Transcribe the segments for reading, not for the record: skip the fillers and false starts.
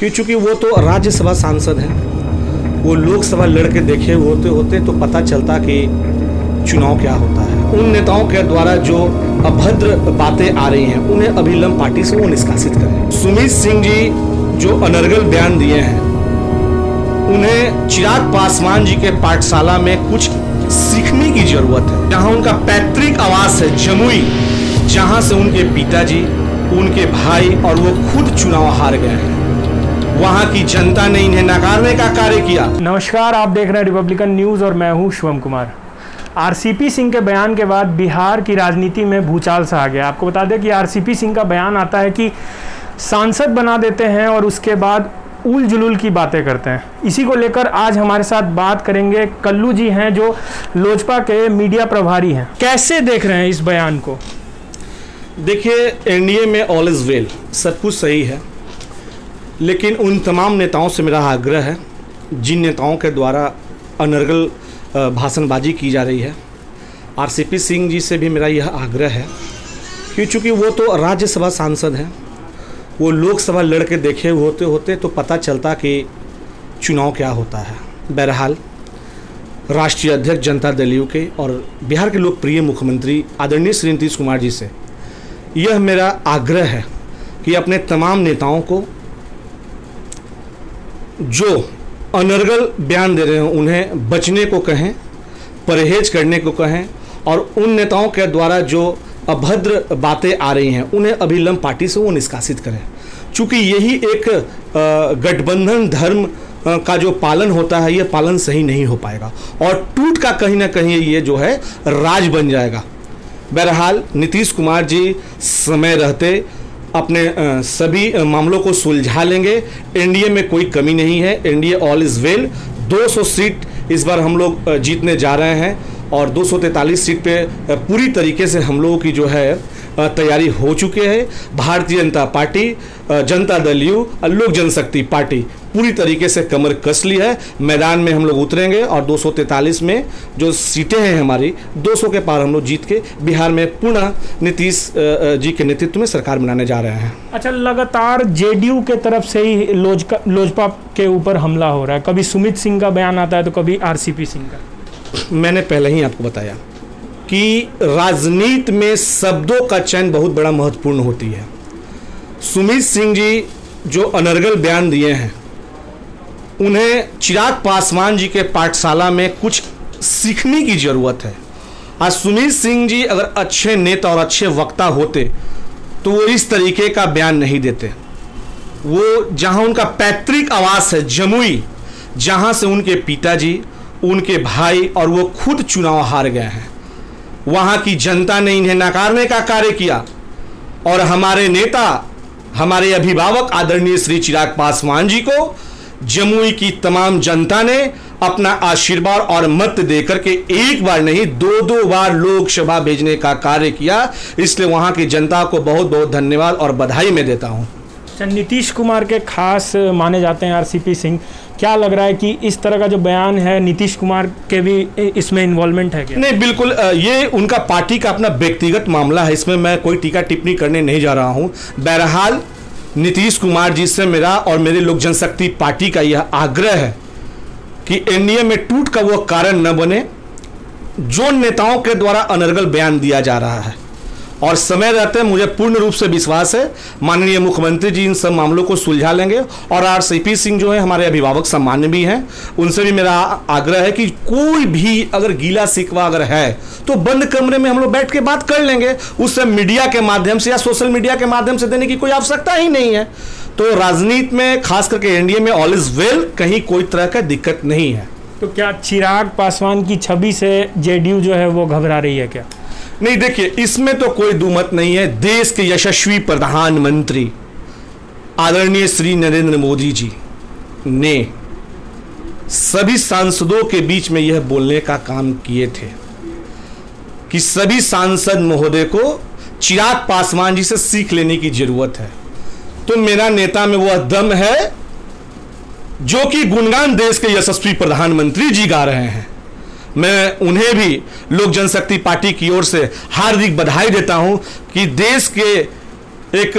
कि चूँकि वो तो राज्यसभा सांसद हैं, वो लोकसभा लड़के देखे होते होते तो पता चलता कि चुनाव क्या होता है। उन नेताओं के द्वारा जो अभद्र बातें आ रही हैं उन्हें अभिलंब पार्टी से वो निष्कासित करें। सुमित सिंह जी जो अनर्गल बयान दिए हैं, उन्हें चिराग पासवान जी के पाठशाला में कुछ सीखने की जरूरत है। जहां उनका पैतृक आवास है जमुई, जहां से उनके पिताजी, उनके भाई और वो खुद चुनाव हार गए हैं, वहां की जनता ने इन्हें नकारने का कार्य किया। नमस्कार, आप देख रहे हैं रिपब्लिकन न्यूज़ और मैं हूं शिवम कुमार। आरसीपी सिंह के बयान के बाद बिहार की राजनीति में भूचाल सा आ गया। आपको बता दें कि आरसीपी सिंह का बयान आता है कि सांसद बना देते हैं और उसके बाद उल जुलूल की बातें करते हैं। इसी को लेकर आज हमारे साथ बात करेंगे कल्लू जी हैं, जो लोजपा के मीडिया प्रभारी हैं। कैसे देख रहे हैं इस बयान को? देखिए, एनडीए में ऑल इज वेल, सब कुछ सही है, लेकिन उन तमाम नेताओं से मेरा आग्रह है जिन नेताओं के द्वारा अनर्गल भाषणबाजी की जा रही है, आरसीपी सिंह जी से भी मेरा यह आग्रह है कि चूँकि वो तो राज्यसभा सांसद हैं, वो लोकसभा लड़के देखे होते होते तो पता चलता कि चुनाव क्या होता है। बहरहाल राष्ट्रीय अध्यक्ष जनता दल यू के और बिहार के लोकप्रिय मुख्यमंत्री आदरणीय श्री नीतीश कुमार जी से यह मेरा आग्रह है कि अपने तमाम नेताओं को जो अनर्गल बयान दे रहे हैं उन्हें बचने को कहें, परहेज करने को कहें, और उन नेताओं के द्वारा जो अभद्र बातें आ रही हैं उन्हें अभिलंब पार्टी से वो निष्कासित करें। चूँकि यही एक गठबंधन धर्म का जो पालन होता है, ये पालन सही नहीं हो पाएगा और टूट का कहीं ना कहीं ये जो है राज बन जाएगा। बहरहाल नीतीश कुमार जी समय रहते अपने सभी मामलों को सुलझा लेंगे। एनडीए में कोई कमी नहीं है, NDA all is well. 200 seat इस बार हम लोग जीतने जा रहे हैं और 243 सीट पे पूरी तरीके से हम लोगों की जो है तैयारी हो चुके हैं। भारतीय जनता पार्टी, जनता दल यू और लोक जनशक्ति पार्टी पूरी तरीके से कमर कस ली है। मैदान में हम लोग उतरेंगे और 243 में जो सीटें हैं हमारी 200 के पार हम लोग जीत के बिहार में पुनः नीतीश जी के नेतृत्व में सरकार बनाने जा रहे हैं। अच्छा, लगातार जेडीयू के तरफ से ही लोजपा के ऊपर हमला हो रहा है। कभी सुमित सिंह का बयान आता है तो कभी आरसीपी सिंह का। मैंने पहले ही आपको बताया कि राजनीति में शब्दों का चयन बहुत बड़ा महत्वपूर्ण होती है। सुमित सिंह जी जो अनर्गल बयान दिए हैं, उन्हें चिराग पासवान जी के पाठशाला में कुछ सीखने की जरूरत है। आज सुमित सिंह जी अगर अच्छे नेता और अच्छे वक्ता होते तो वो इस तरीके का बयान नहीं देते। वो जहां उनका पैतृक आवास है जमुई, जहां से उनके पिताजी, उनके भाई और वो खुद चुनाव हार गए हैं, वहां की जनता ने इन्हें नकारने का कार्य किया और हमारे नेता, हमारे अभिभावक आदरणीय श्री चिराग पासवान जी को जमुई की तमाम जनता ने अपना आशीर्वाद और मत देकर के एक बार नहीं 2-2 बार लोकसभा भेजने का कार्य किया। इसलिए वहां की जनता को बहुत बहुत धन्यवाद और बधाई मैं देता हूं। नीतीश कुमार के खास माने जाते हैं आरसीपी सिंह। क्या लग रहा है कि इस तरह का जो बयान है नीतीश कुमार के भी इसमें इन्वॉल्वमेंट है क्या? नहीं, बिल्कुल, ये उनका पार्टी का अपना व्यक्तिगत मामला है, इसमें मैं कोई टीका टिप्पणी करने नहीं जा रहा हूं। बहरहाल नीतीश कुमार जी से मेरा और मेरे लोक जनशक्ति पार्टी का यह आग्रह है कि एनडीए में टूट का वो कारण न बने जो नेताओं के द्वारा अनर्गल बयान दिया जा रहा है। और समय रहते मुझे पूर्ण रूप से विश्वास है माननीय मुख्यमंत्री जी इन सब मामलों को सुलझा लेंगे और आरसीपी सिंह जो है हमारे अभिभावक सम्मान्य भी हैं, उनसे भी मेरा आग्रह है कि कोई भी अगर गीला शिकवा अगर है तो बंद कमरे में हम लोग बैठ के बात कर लेंगे। उससे मीडिया के माध्यम से या सोशल मीडिया के माध्यम से देने की कोई आवश्यकता ही नहीं है। तो राजनीति में खास करके एनडीए में ऑल इज वेल, कहीं कोई तरह का दिक्कत नहीं है। तो क्या चिराग पासवान की छवि से जेडीयू जो है वो घबरा रही है क्या? नहीं, देखिए, इसमें तो कोई दुमत नहीं है। देश के यशस्वी प्रधानमंत्री आदरणीय श्री नरेंद्र मोदी जी ने सभी सांसदों के बीच में यह बोलने का काम किए थे कि सभी सांसद महोदय को चिराग पासवान जी से सीख लेने की जरूरत है। तो मेरा नेता में वह दम है जो कि गुणगान देश के यशस्वी प्रधानमंत्री जी गा रहे हैं। मैं उन्हें भी लोक जनशक्ति पार्टी की ओर से हार्दिक बधाई देता हूं कि देश के एक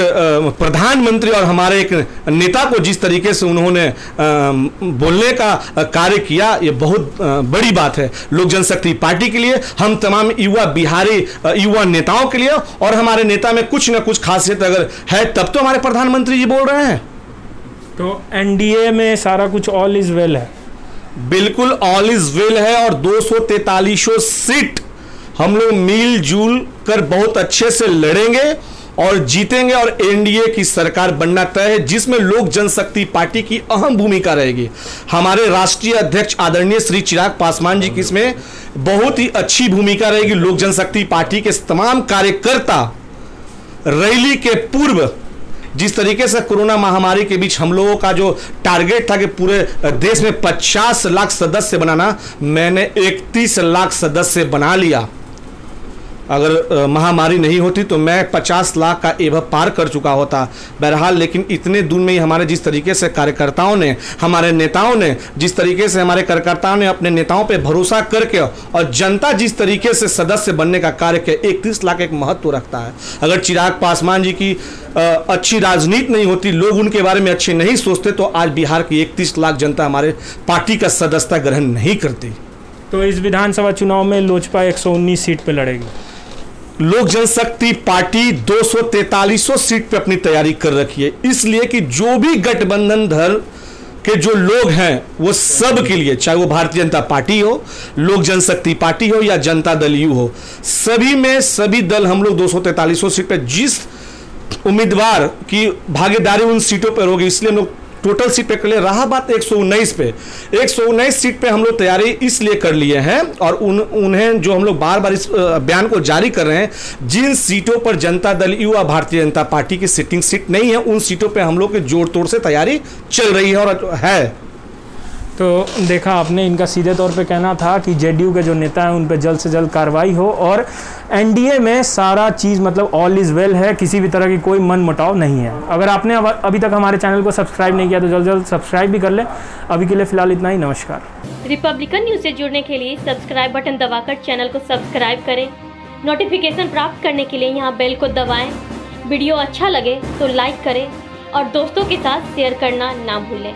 प्रधानमंत्री और हमारे एक नेता को जिस तरीके से उन्होंने बोलने का कार्य किया, ये बहुत बड़ी बात है लोक जनशक्ति पार्टी के लिए, हम तमाम युवा बिहारी युवा नेताओं के लिए। और हमारे नेता में कुछ न कुछ खासियत अगर है तब तो हमारे प्रधानमंत्री जी बोल रहे हैं। तो एनडीए में सारा कुछ ऑल इज वेल है? बिल्कुल ऑल इज वेल है, और 243 सीट हम लोग मिलजुल कर बहुत अच्छे से लड़ेंगे और जीतेंगे, और एनडीए की सरकार बनना तय है जिसमें लोक जनशक्ति पार्टी की अहम भूमिका रहेगी। हमारे राष्ट्रीय अध्यक्ष आदरणीय श्री चिराग पासवान जी की इसमें बहुत ही अच्छी भूमिका रहेगी। लोक जनशक्ति पार्टी के तमाम कार्यकर्ता रैली के पूर्व जिस तरीके से कोरोना महामारी के बीच हम लोगों का जो टारगेट था कि पूरे देश में 50 लाख सदस्य बनाना, मैंने 31 लाख सदस्य बना लिया। अगर महामारी नहीं होती तो मैं 50 लाख का एवं पार कर चुका होता। बहरहाल लेकिन इतने दिन में ही हमारे जिस तरीके से कार्यकर्ताओं ने, हमारे नेताओं ने जिस तरीके से हमारे कार्यकर्ताओं ने अपने नेताओं पे भरोसा करके, और जनता जिस तरीके से सदस्य बनने का कार्य किया, 31 लाख एक महत्व रखता है। अगर चिराग पासवान जी की अच्छी राजनीति नहीं होती, लोग उनके बारे में अच्छे नहीं सोचते, तो आज बिहार की 31 लाख जनता हमारे पार्टी का सदस्यता ग्रहण नहीं करती। तो इस विधानसभा चुनाव में लोजपा 119 सीट पे लड़ेगी। लोक जनशक्ति पार्टी 243 सीट पे अपनी तैयारी कर रखी है, इसलिए कि जो भी गठबंधन धर्म के जो लोग हैं वो सब के लिए, चाहे वो भारतीय जनता पार्टी हो, लोक जनशक्ति पार्टी हो या जनता दल यू हो, सभी में सभी दल हम लोग 243 सीट पे जिस उम्मीदवार की भागीदारी उन सीटों पर होगी, इसलिए हम लोग टोटल सीट पे कर लिए। रहा बात 119 पे, 119 सीट पे हम लोग तैयारी इसलिए कर लिए हैं, और उन्हें जो हम लोग बार बार इस बयान को जारी कर रहे हैं, जिन सीटों पर जनता दल यू व भारतीय जनता पार्टी की सिटिंग सीट नहीं है, उन सीटों पे हम लोग की जोड़ तोड़ से तैयारी चल रही है और है। तो देखा आपने, इनका सीधे तौर पे कहना था कि जेडीयू के जो नेता हैं उन पे जल्द से जल्द कार्रवाई हो, और एनडीए में सारा चीज़ मतलब ऑल इज़ वेल है, किसी भी तरह की कोई मन मुटाव नहीं है। अगर आपने अभी तक हमारे चैनल को सब्सक्राइब नहीं किया तो जल्द से जल्द सब्सक्राइब भी कर लें। अभी के लिए फ़िलहाल इतना ही, नमस्कार। रिपब्लिकन न्यूज़ से जुड़ने के लिए सब्सक्राइब बटन दबाकर चैनल को सब्सक्राइब करें। नोटिफिकेशन प्राप्त करने के लिए यहाँ बेल को दबाएँ। वीडियो अच्छा लगे तो लाइक करें और दोस्तों के साथ शेयर करना ना भूलें।